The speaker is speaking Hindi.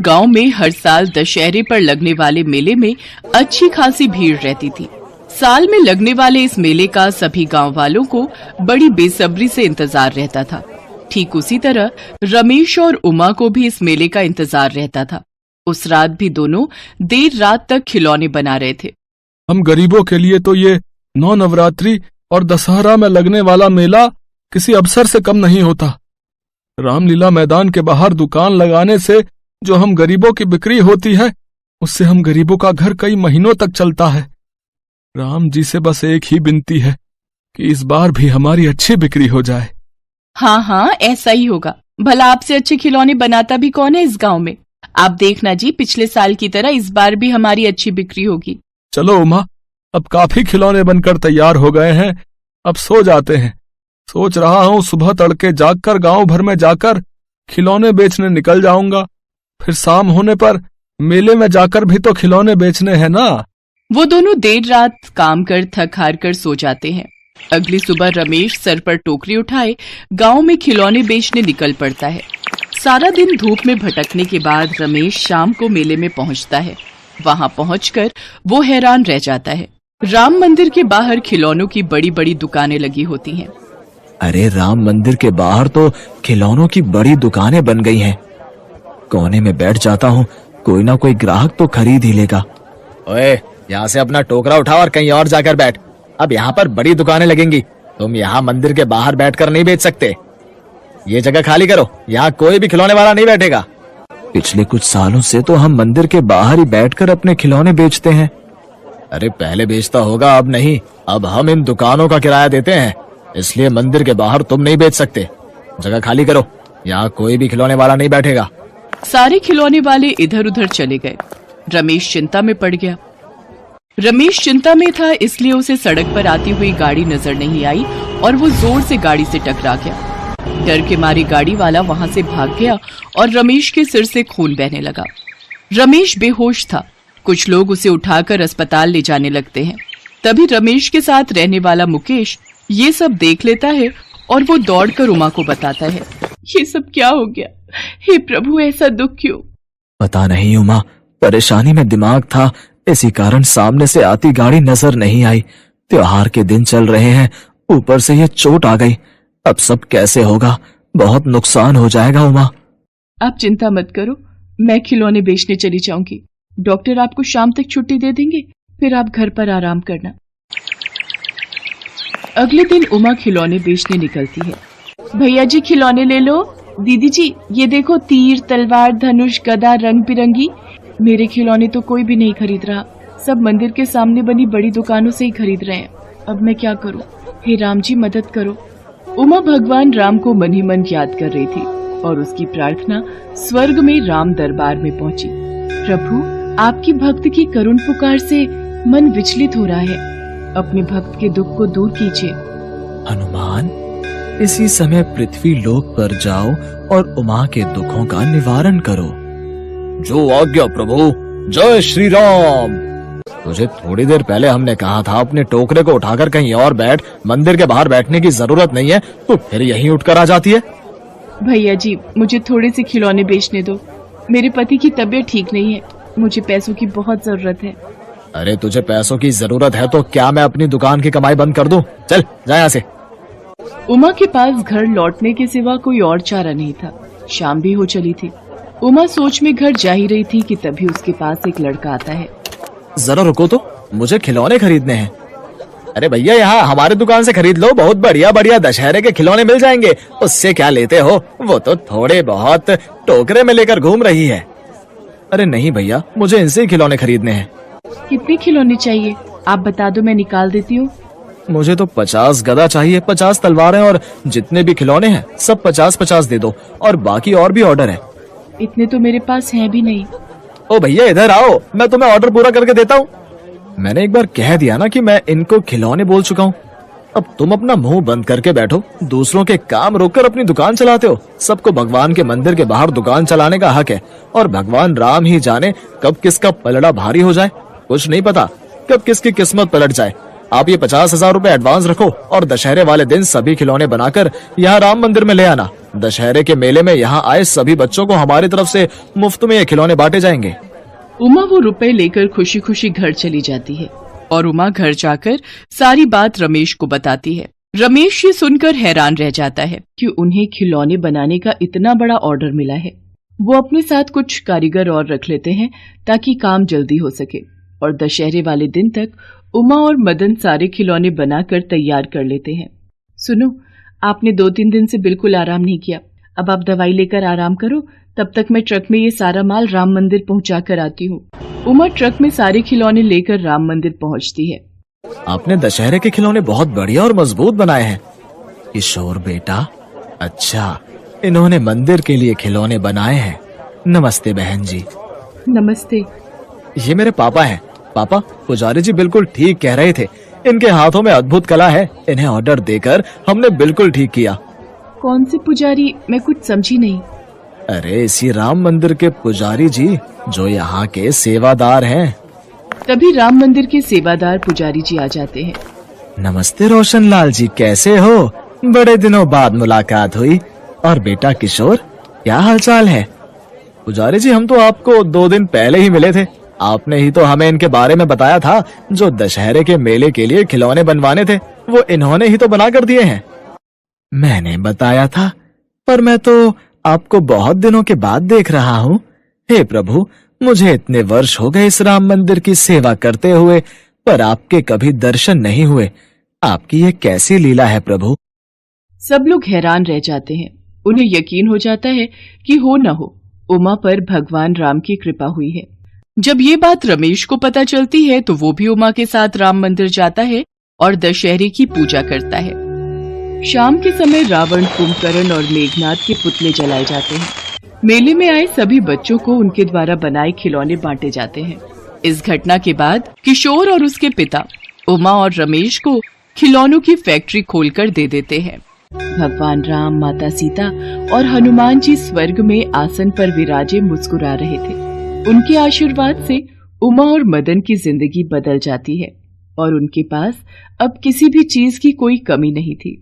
गांव में हर साल दशहरे पर लगने वाले मेले में अच्छी खासी भीड़ रहती थी। साल में लगने वाले इस मेले का सभी गांव वालों को बड़ी बेसब्री से इंतजार रहता था। ठीक उसी तरह रमेश और उमा को भी इस मेले का इंतजार रहता था। उस रात भी दोनों देर रात तक खिलौने बना रहे थे। हम गरीबों के लिए तो ये नौ नवरात्रि और दशहरा में लगने वाला मेला किसी अवसर से कम नहीं होता। रामलीला मैदान के बाहर दुकान लगाने से जो हम गरीबों की बिक्री होती है, उससे हम गरीबों का घर कई महीनों तक चलता है। राम जी से बस एक ही विनती है कि इस बार भी हमारी अच्छी बिक्री हो जाए। हाँ, ऐसा ही होगा। भला आपसे अच्छे खिलौने बनाता भी कौन है इस गांव में? आप देखना जी, पिछले साल की तरह इस बार भी हमारी अच्छी बिक्री होगी। चलो उमा, अब काफी खिलौने बनकर तैयार हो गए हैं, अब सो जाते हैं। सोच रहा हूँ सुबह तड़के जागकर गांव भर में जाकर खिलौने बेचने निकल जाऊंगा। फिर शाम होने पर मेले में जाकर भी तो खिलौने बेचने हैं ना। वो दोनों देर रात काम कर थक हार कर सो जाते हैं। अगली सुबह रमेश सर पर टोकरी उठाए गांव में खिलौने बेचने निकल पड़ता है। सारा दिन धूप में भटकने के बाद रमेश शाम को मेले में पहुंचता है। वहां पहुंचकर वो हैरान रह जाता है। राम मंदिर के बाहर खिलौनों की बड़ी बड़ी दुकानें लगी होती हैं। अरे, राम मंदिर के बाहर तो खिलौनों की बड़ी दुकानें बन गई हैं। कोने में बैठ जाता हूँ, कोई ना कोई ग्राहक तो खरीद ही लेगा। ओए, यहाँ से अपना टोकरा उठा और कहीं और जाकर बैठ। अब यहाँ पर बड़ी दुकानें लगेंगी, तुम यहाँ मंदिर के बाहर बैठकर नहीं बेच सकते। ये जगह खाली करो, यहाँ कोई भी खिलौने वाला नहीं बैठेगा। पिछले कुछ सालों से तो हम मंदिर के बाहर ही बैठकर अपने खिलौने बेचते हैं। अरे, पहले बेचता होगा, अब नहीं। अब हम इन दुकानों का किराया देते हैं, इसलिए मंदिर के बाहर तुम नहीं बेच सकते। जगह खाली करो, यहाँ कोई भी खिलौने वाला नहीं बैठेगा। सारे खिलौने वाले इधर उधर चले गए। रमेश चिंता में पड़ गया। रमेश चिंता में था, इसलिए उसे सड़क पर आती हुई गाड़ी नजर नहीं आई और वो जोर से गाड़ी से टकरा गया। डर के मारे गाड़ी वाला वहां से भाग गया और रमेश के सिर से खून बहने लगा। रमेश बेहोश था। कुछ लोग उसे उठाकर अस्पताल ले जाने लगते हैं। तभी रमेश के साथ रहने वाला मुकेश ये सब देख लेता है और वो दौड़कर उमा को बताता है। ये सब क्या हो गया? हे प्रभु, ऐसा दुख क्यों? पता नहीं उमा, परेशानी में दिमाग था, इसी कारण सामने से आती गाड़ी नजर नहीं आई। त्योहार के दिन चल रहे हैं, ऊपर से ये चोट आ गई। अब सब कैसे होगा? बहुत नुकसान हो जाएगा उमा। आप चिंता मत करो, मैं खिलौने बेचने चली जाऊंगी। डॉक्टर आपको शाम तक छुट्टी दे देंगे, फिर आप घर पर आराम करना। अगले दिन उमा खिलौने बेचने निकलती है। भैया जी, खिलौने ले लो। दीदी जी, ये देखो, तीर, तलवार, धनुष, गदा, रंग बिरंगी। मेरे खिलौने तो कोई भी नहीं खरीद रहा, सब मंदिर के सामने बनी बड़ी दुकानों से ही खरीद रहे हैं। अब मैं क्या करूं? हे राम जी, मदद करो। उमा भगवान राम को मन ही मन याद कर रही थी और उसकी प्रार्थना स्वर्ग में राम दरबार में पहुंची। प्रभु, आपकी भक्त की करुण पुकार से मन विचलित हो रहा है, अपने भक्त के दुख को दूर कीजिए। हनुमान, इसी समय पृथ्वी लोक पर जाओ और उमा के दुखों का निवारण करो। जो आज्ञा प्रभु। जय श्री राम। तुझे थोड़ी देर पहले हमने कहा था अपने टोकरे को उठाकर कहीं और बैठ, मंदिर के बाहर बैठने की जरूरत नहीं है, तो फिर यहीं उठकर आ जाती है। भैया जी, मुझे थोड़े से खिलौने बेचने दो। मेरे पति की तबीयत ठीक नहीं है, मुझे पैसों की बहुत जरूरत है। अरे, तुझे पैसों की जरूरत है तो क्या मैं अपनी दुकान की कमाई बंद कर दूं? चल जा यहाँ से। उमा के पास घर लौटने के सिवा कोई और चारा नहीं था। शाम भी हो चली थी। उमा सोच में घर जा ही रही थी कि तभी उसके पास एक लड़का आता है। जरा रुको तो, मुझे खिलौने खरीदने हैं। अरे भैया, यहाँ हमारे दुकान से खरीद लो, बहुत बढ़िया बढ़िया दशहरे के खिलौने मिल जाएंगे। उससे क्या लेते हो? वो तो थोड़े बहुत टोकरे में लेकर घूम रही है। अरे नहीं भैया, मुझे इनसे ही खिलौने खरीदने हैं। कितने खिलौने चाहिए? आप बता दो, मैं निकाल देती हूँ। मुझे तो 50 गदा चाहिए, 50 तलवारें और जितने भी खिलौने हैं सब 50-50 दे दो, और बाकी और भी ऑर्डर है। इतने तो मेरे पास हैं भी नहीं। ओ भैया, इधर आओ, मैं तुम्हें ऑर्डर पूरा करके देता हूँ। मैंने एक बार कह दिया ना कि मैं इनको खिलौने बोल चुका हूँ। अब तुम अपना मुंह बंद करके बैठो, दूसरों के काम रोककर अपनी दुकान चलाते हो। सबको भगवान के मंदिर के बाहर दुकान चलाने का हक है, और भगवान राम ही जाने कब किसका पलड़ा भारी हो जाए। कुछ नहीं पता कब किसकी किस्मत पलट जाए। आप ये 50,000 रुपए एडवांस रखो और दशहरे वाले दिन सभी खिलौने बनाकर यहाँ राम मंदिर में ले आना। दशहरे के मेले में यहाँ आए सभी बच्चों को हमारी तरफ से मुफ्त में ये खिलौने बांटे जाएंगे। उमा वो रुपए लेकर खुशी खुशी घर चली जाती है और उमा घर जाकर सारी बात रमेश को बताती है। रमेश ये सुनकर हैरान रह जाता है कि उन्हें खिलौने बनाने का इतना बड़ा ऑर्डर मिला है। वो अपने साथ कुछ कारीगर और रख लेते हैं ताकि काम जल्दी हो सके और दशहरे वाले दिन तक उमा और मदन सारे खिलौने बनाकर तैयार कर लेते हैं। सुनो, आपने 2-3 दिन से बिल्कुल आराम नहीं किया। अब आप दवाई लेकर आराम करो, तब तक मैं ट्रक में ये सारा माल राम मंदिर पहुंचा कर आती हूँ। उमा ट्रक में सारे खिलौने लेकर राम मंदिर पहुंचती है। आपने दशहरे के खिलौने बहुत बढ़िया और मजबूत बनाए हैं। किशोर बेटा, अच्छा, इन्होंने मंदिर के लिए खिलौने बनाए हैं। नमस्ते बहन जी। नमस्ते। ये मेरे पापा हैं। पापा, पुजारी जी बिल्कुल ठीक कह रहे थे। इनके हाथों में अद्भुत कला है। इन्हें ऑर्डर देकर हमने बिल्कुल ठीक किया। कौन से पुजारी? मैं कुछ समझी नहीं। अरे इसी राम मंदिर के पुजारी जी, जो यहाँ के सेवादार हैं। तभी राम मंदिर के सेवादार पुजारी जी आ जाते हैं। नमस्ते रोशनलाल जी, कैसे हो? बड़े दिनों बाद मुलाकात हुई। और बेटा किशोर, क्या हालचाल है? पुजारी जी, हम तो आपको 2 दिन पहले ही मिले थे। आपने ही तो हमें इनके बारे में बताया था। जो दशहरे के मेले के लिए खिलौने बनवाने थे, वो इन्होंने ही तो बना कर दिए हैं। मैंने बताया था, पर मैं तो आपको बहुत दिनों के बाद देख रहा हूँ। हे प्रभु, मुझे इतने वर्ष हो गए इस राम मंदिर की सेवा करते हुए, पर आपके कभी दर्शन नहीं हुए। आपकी ये कैसी लीला है प्रभु? सब लोग हैरान रह जाते हैं। उन्हें यकीन हो जाता है कि हो न हो, उमा पर भगवान राम की कृपा हुई है। जब ये बात रमेश को पता चलती है तो वो भी उमा के साथ राम मंदिर जाता है और दशहरे की पूजा करता है। शाम के समय रावण, कुंभकर्ण और मेघनाथ के पुतले जलाए जाते हैं। मेले में आए सभी बच्चों को उनके द्वारा बनाए खिलौने बांटे जाते हैं। इस घटना के बाद किशोर और उसके पिता उमा और रमेश को खिलौनों की फैक्ट्री खोलकर दे देते हैं। भगवान राम, माता सीता और हनुमान जी स्वर्ग में आसन पर विराजे मुस्कुरा रहे थे। उनके आशीर्वाद से उमा और मदन की जिंदगी बदल जाती है और उनके पास अब किसी भी चीज की कोई कमी नहीं थी।